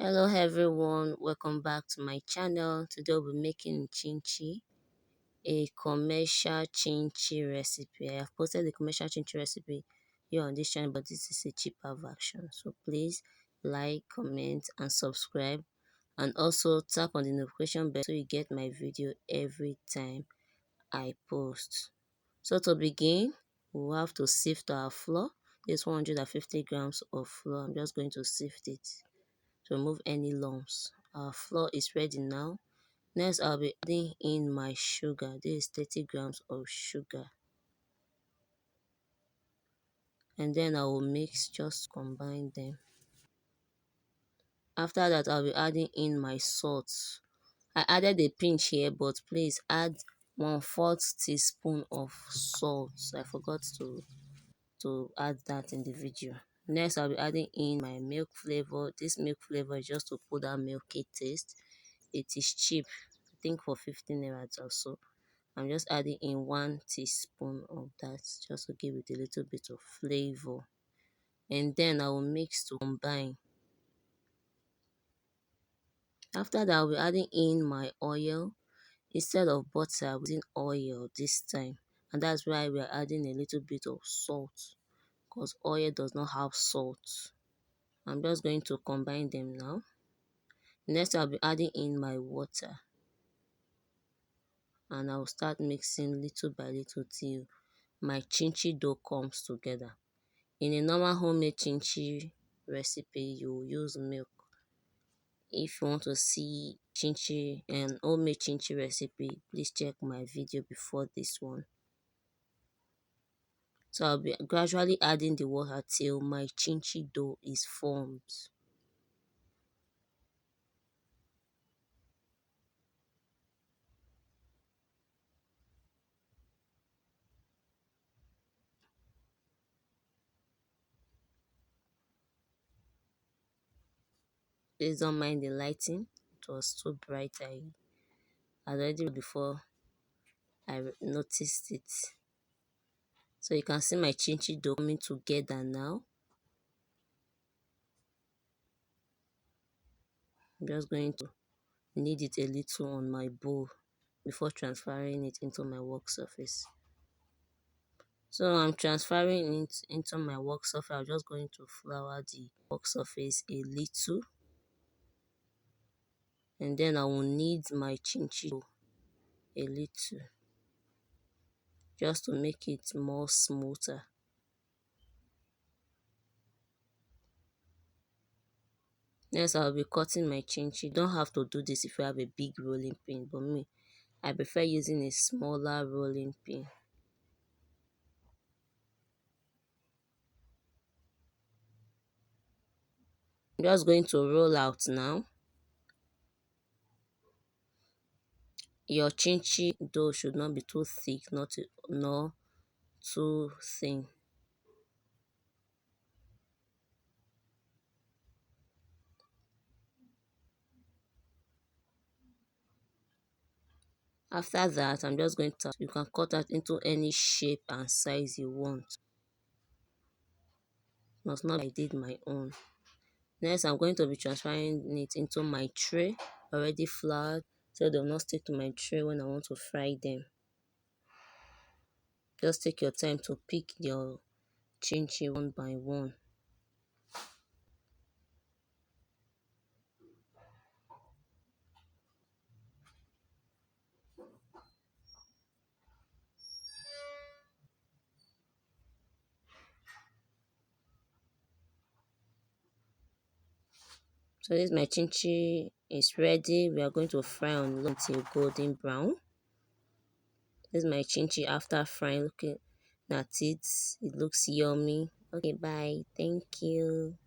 Hello everyone, welcome back to my channel. Today we'll be making chinchin, a commercial chinchin recipe. I have posted the commercial chinchin recipe here on this channel, but this is a cheaper version. So please like, comment and subscribe, and also tap on the notification bell so you get my video every time I post. So to begin, we'll have to sift our flour. This 150 grams of flour. I'm just going to sift it to remove any lumps. Our flour is ready now. Next, I'll be adding in my sugar. This is 30 grams of sugar. And then I will mix, just combine them. After that, I'll be adding in my salt. I added a pinch here, but please add 1/4 teaspoon of salt. I forgot to add that in the video. Next, I'll be adding in my milk flavor. This milk flavor is just to put that milky taste. It is cheap, I think for 15 naira or so. I'm just adding in 1 teaspoon of that just to give it a little bit of flavor. And then I will mix to combine. After that, I'll be adding in my oil. Instead of butter, I'm using oil this time. And that's why we are adding a little bit of salt, because oil does not have salt. I'm just going to combine them now. Next, I'll be adding in my water. And I'll start mixing little by little till my chinchin dough comes together. In a normal homemade chinchin recipe, you use milk. If you want to see chinchin and homemade chinchin recipe, please check my video before this one. So I'll be gradually adding the water till my chinchin dough is formed. Please don't mind the lighting, it was too bright. I already before I noticed it. So you can see my chinchin dough coming together now. I'm just going to knead it a little on my bowl before transferring it into my work surface. So I'm transferring it into my work surface. I'm just going to flour the work surface a little. And then I will knead my chinchin dough a little, just to make it more smoother. Next, I'll be cutting my chinchin. You don't have to do this if you have a big rolling pin, but me, I prefer using a smaller rolling pin. I'm just going to roll out now. Your chinchin dough should not be too thick, nor too thin. After that, I'm just going to, you can cut that into any shape and size you want. Must not I did my own. Next, I'm going to be transferring it into my tray, already floured, so they will not stick to my tray when I want to fry them. Just take your time to pick your chinchin one by one. So this my chinchin is ready. We are going to fry on low until golden brown. This is my chinchin after frying. Looking at it, it looks yummy. Okay, bye. Thank you.